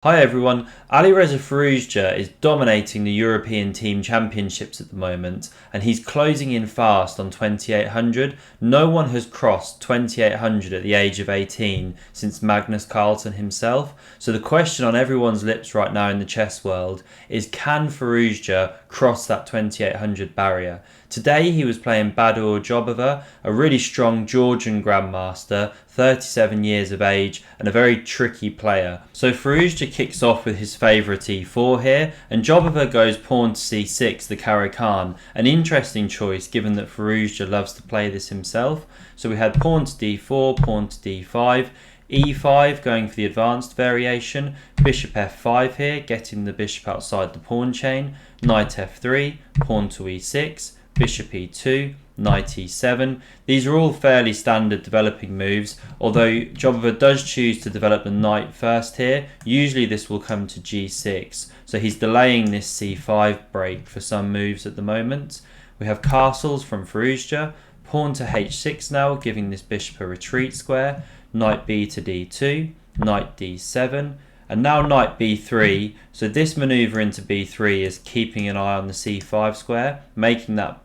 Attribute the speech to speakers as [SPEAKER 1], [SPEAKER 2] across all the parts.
[SPEAKER 1] Hi everyone, Alireza Firouzja is dominating the European Team Championships at the moment and he's closing in fast on 2800. No one has crossed 2800 at the age of 18 since Magnus Carlsen himself. So the question on everyone's lips right now in the chess world is, can Firouzja cross that 2800 barrier? Today he was playing Badur Jobova, a really strong Georgian grandmaster, 37 years of age and a very tricky player. So Firouzja kicks off with his favourite e4 here, and Jobova goes pawn to c6, the Caro Kann. An interesting choice given that Firouzja loves to play this himself. So we had pawn to d4, pawn to d5, e5 going for the advanced variation, bishop f5 here, getting the bishop outside the pawn chain, knight f3, pawn to e6, bishop e2, knight e7. These are all fairly standard developing moves, although Jobova does choose to develop the knight first here. Usually this will come to g6, so he's delaying this c5 break for some moves at the moment. We have castles from Firouzja, pawn to h6 now, giving this bishop a retreat square, knight b to d2, knight d7, and now knight b3. So this maneuver into b3 is keeping an eye on the c5 square, making that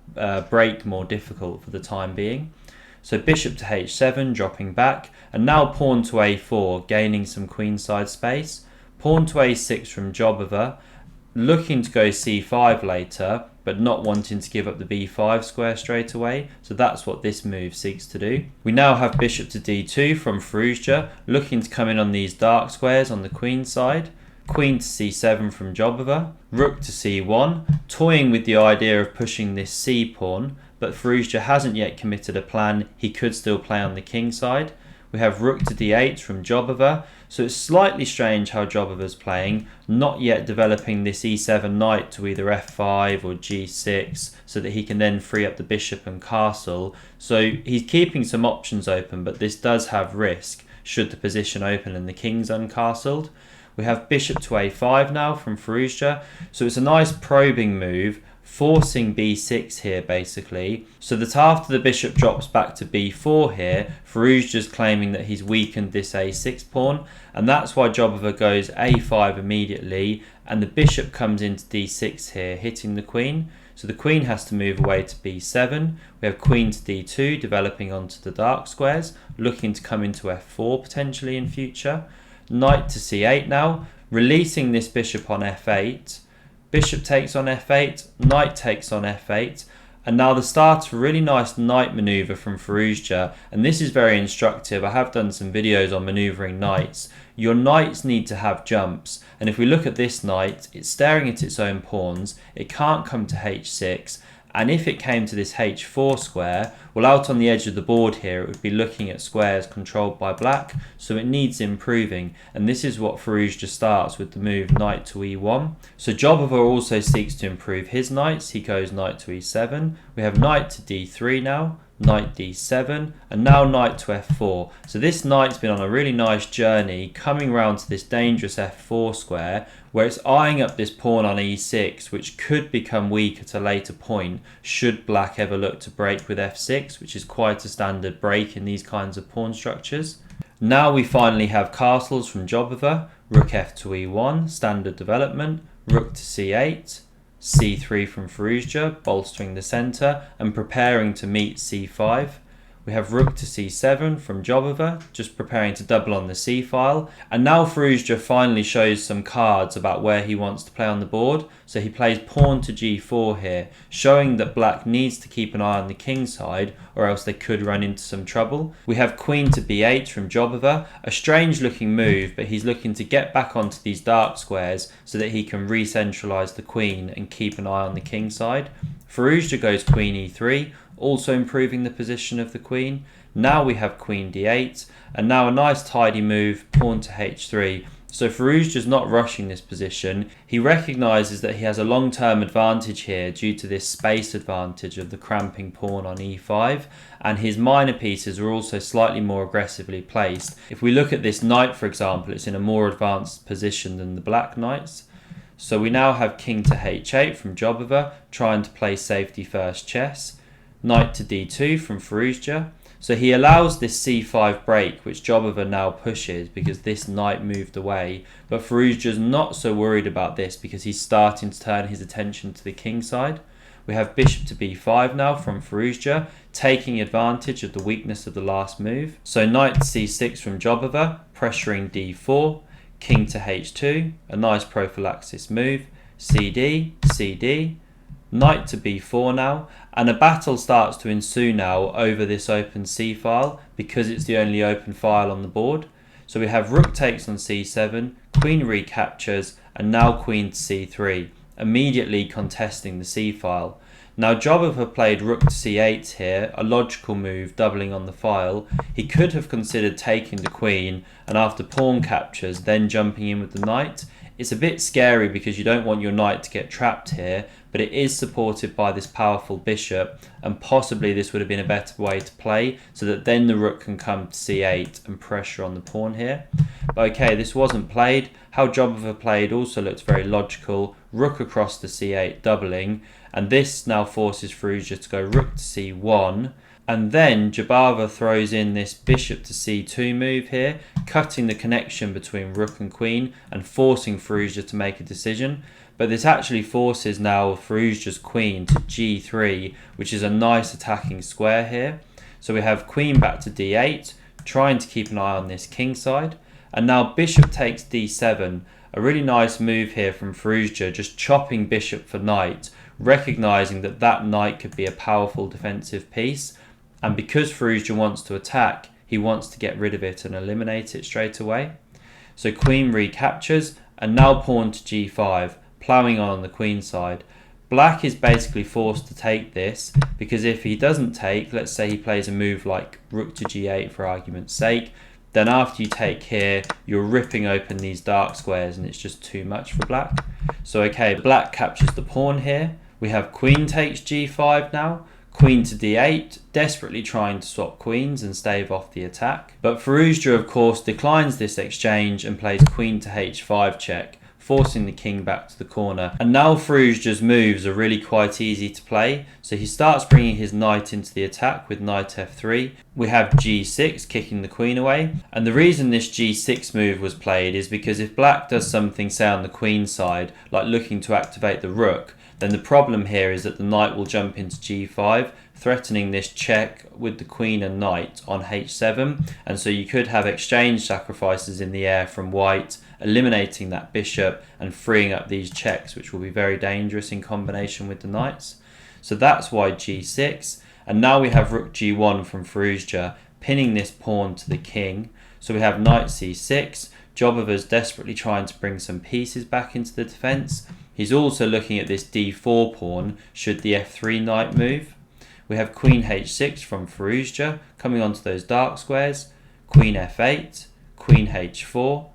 [SPEAKER 1] break more difficult for the time being. So bishop to h7, dropping back, and now pawn to a4, gaining some queenside space. Pawn to a6 from Jobova, looking to go c5 later, but not wanting to give up the b5 square straight away. So that's what this move seeks to do. We now have bishop to d2 from Firouzja, looking to come in on these dark squares on the queen side. Queen to c7 from Jobova, rook to c1, toying with the idea of pushing this c pawn, but Firouzja hasn't yet committed a plan. He could still play on the king side. We have rook to d8 from Jobova, so it's slightly strange how Jobova's playing, not yet developing this e7 knight to either f5 or g6 so that he can then free up the bishop and castle. So he's keeping some options open, but this does have risk should the position open and the king's uncastled. We have bishop to a5 now from Firouzja, so it's a nice probing move, forcing b6 here basically, so that after the bishop drops back to b4 here, Firouzja's claiming that he's weakened this a6 pawn, and that's why Jobova goes a5 immediately, and the bishop comes into d6 here, hitting the queen. So the queen has to move away to b7. We have queen to d2, developing onto the dark squares, looking to come into f4 potentially in future. Knight to c8 now, releasing this bishop on f8. Bishop takes on f8, knight takes on f8, and now the start of a really nice knight maneuver from Firouzja, and this is very instructive. I have done some videos on maneuvering knights. Your knights need to have jumps, and if we look at this knight, it's staring at its own pawns, it can't come to h6, and if it came to this h4 square, well, out on the edge of the board here, it would be looking at squares controlled by black, so it needs improving, and this is what Firouzja starts with the move knight to e1. So Jobova also seeks to improve his knights. He goes knight to e7. We have knight to d3 now, knight d7, and now knight to f4. So this knight's been on a really nice journey, coming round to this dangerous f4 square, where it's eyeing up this pawn on e6, which could become weak at a later point should black ever look to break with f6, which is quite a standard break in these kinds of pawn structures. Now we finally have castles from Jobova, rook f to e1, standard development, rook to c8, c3 from Firouzja, bolstering the centre and preparing to meet c5. We have rook to c7 from Jobova, just preparing to double on the c-file. And now Firouzja finally shows some cards about where he wants to play on the board. So he plays pawn to g4 here, showing that black needs to keep an eye on the king side or else they could run into some trouble. We have queen to b8 from Jobova, a strange looking move, but he's looking to get back onto these dark squares so that he can re-centralise the queen and keep an eye on the king side. Firouzja goes queen e3, also improving the position of the queen. Now we have queen d8, and now a nice tidy move, pawn to h3. So Firouzja's not rushing this position. He recognises that he has a long-term advantage here due to this space advantage of the cramping pawn on e5, and his minor pieces are also slightly more aggressively placed. If we look at this knight, for example, it's in a more advanced position than the black knights. So we now have king to h8 from Jobova, trying to play safety first chess. Knight to d2 from Firouzja. So he allows this c5 break, which Jobova now pushes because this knight moved away. But Firouzja's not so worried about this because he's starting to turn his attention to the king side. We have bishop to b5 now from Firouzja, taking advantage of the weakness of the last move. So knight to c6 from Jobova, pressuring d4, king to h2, a nice prophylaxis move, cd, cd, knight to b4 now, and a battle starts to ensue now over this open c file because it's the only open file on the board. So we have rook takes on c7, queen recaptures, and now queen to c3, immediately contesting the c file. Now Jobova played rook to c8 here, a logical move doubling on the file. He could have considered taking the queen and after pawn captures then jumping in with the knight. It's a bit scary because you don't want your knight to get trapped here, but it is supported by this powerful bishop, and possibly this would have been a better way to play so that then the rook can come to c8 and pressure on the pawn here. But okay, this wasn't played. How Jobova played also looks very logical. Rook across the c8 doubling, and this now forces Firouzja to go rook to c1. And then Jobava throws in this bishop to c2 move here, cutting the connection between rook and queen and forcing Firouzja to make a decision. But this actually forces now Firouzja's queen to g3, which is a nice attacking square here. So we have queen back to d8, trying to keep an eye on this king side. And now bishop takes d7, a really nice move here from Firouzja, just chopping bishop for knight, recognizing that that knight could be a powerful defensive piece. And because Firouzja wants to attack, he wants to get rid of it and eliminate it straight away. So queen recaptures, and now pawn to g5, ploughing on the queen side. Black is basically forced to take this, because if he doesn't take, let's say he plays a move like rook to g8 for argument's sake, then after you take here, you're ripping open these dark squares and it's just too much for black. So okay, black captures the pawn here. We have queen takes g5 now. Queen to d8, desperately trying to swap queens and stave off the attack. But Firouzja of course declines this exchange and plays queen to h5 check, forcing the king back to the corner. And now Firouzja's moves are really quite easy to play. So he starts bringing his knight into the attack with knight f3. We have g6 kicking the queen away. And the reason this g6 move was played is because if black does something, say on the queen side, like looking to activate the rook, then the problem here is that the knight will jump into g5, threatening this check with the queen and knight on h7. And so you could have exchange sacrifices in the air from white, eliminating that bishop and freeing up these checks, which will be very dangerous in combination with the knights. So that's why g6. And now we have rook g1 from Firouzja, pinning this pawn to the king. So we have knight c6. Jobova's desperately trying to bring some pieces back into the defense. He's also looking at this d4 pawn should the f3 knight move. We have queen h6 from Firouzja coming onto those dark squares. Queen f8, queen h4,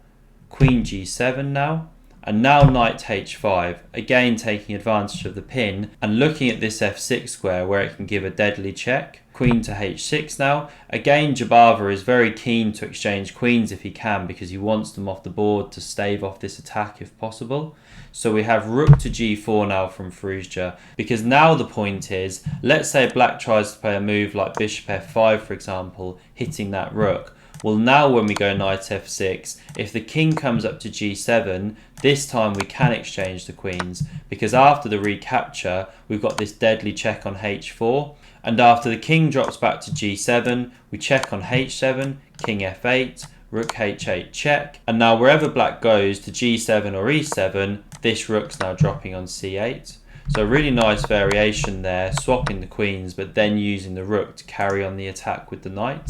[SPEAKER 1] queen g7 now. And now knight h5, again taking advantage of the pin and looking at this f6 square where it can give a deadly check. Queen to h6 now. Again, Jobava is very keen to exchange queens if he can because he wants them off the board to stave off this attack if possible. So we have rook to g4 now from Firouzja, because now the point is, let's say black tries to play a move like bishop f5 for example, hitting that rook. Well, now when we go knight f6, if the king comes up to g7, this time we can exchange the queens, because after the recapture, we've got this deadly check on h4. And after the king drops back to g7, we check on h7, king f8, rook h8 check. And now wherever black goes to g7 or e7, this rook's now dropping on c8. So a really nice variation there, swapping the queens, but then using the rook to carry on the attack with the knight.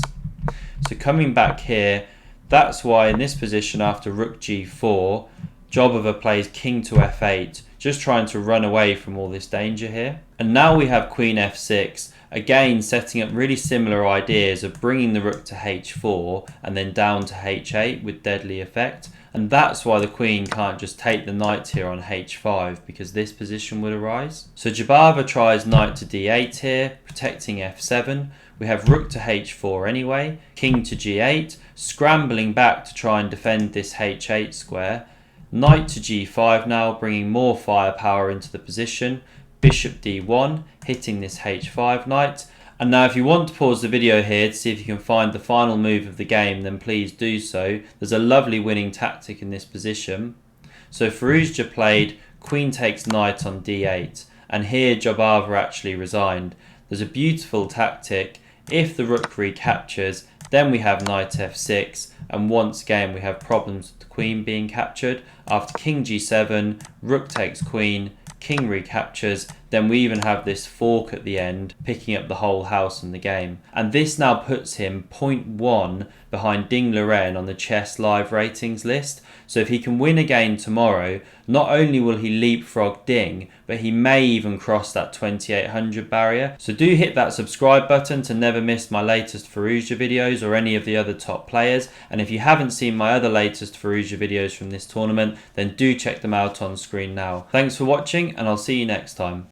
[SPEAKER 1] So coming back here, that's why in this position after rook g4, Jobova plays king to f8, just trying to run away from all this danger here. And now we have queen f6, again setting up really similar ideas of bringing the rook to h4 and then down to h8 with deadly effect. And that's why the queen can't just take the knight here on h5, because this position would arise. So Jobava tries knight to d8 here, protecting f7. We have rook to h4 anyway, king to g8, scrambling back to try and defend this h8 square. Knight to g5 now, bringing more firepower into the position. Bishop d1, hitting this h5 knight. And now if you want to pause the video here to see if you can find the final move of the game, then please do so. There's a lovely winning tactic in this position. So Firouzja played queen takes knight on d8, and here Jobava actually resigned. There's a beautiful tactic. If the rook recaptures, then we have knight f6, and once again we have problems with the queen being captured. After king g7, rook takes queen, king recaptures, then we even have this fork at the end, picking up the whole house in the game. And this now puts him 0.1 behind Ding Liren on the chess live ratings list. So if he can win again tomorrow, not only will he leapfrog Ding, but he may even cross that 2800 barrier. So do hit that subscribe button to never miss my latest Firouzja videos or any of the other top players. And if you haven't seen my other latest Firouzja videos from this tournament, then do check them out on screen now. Thanks for watching, and I'll see you next time.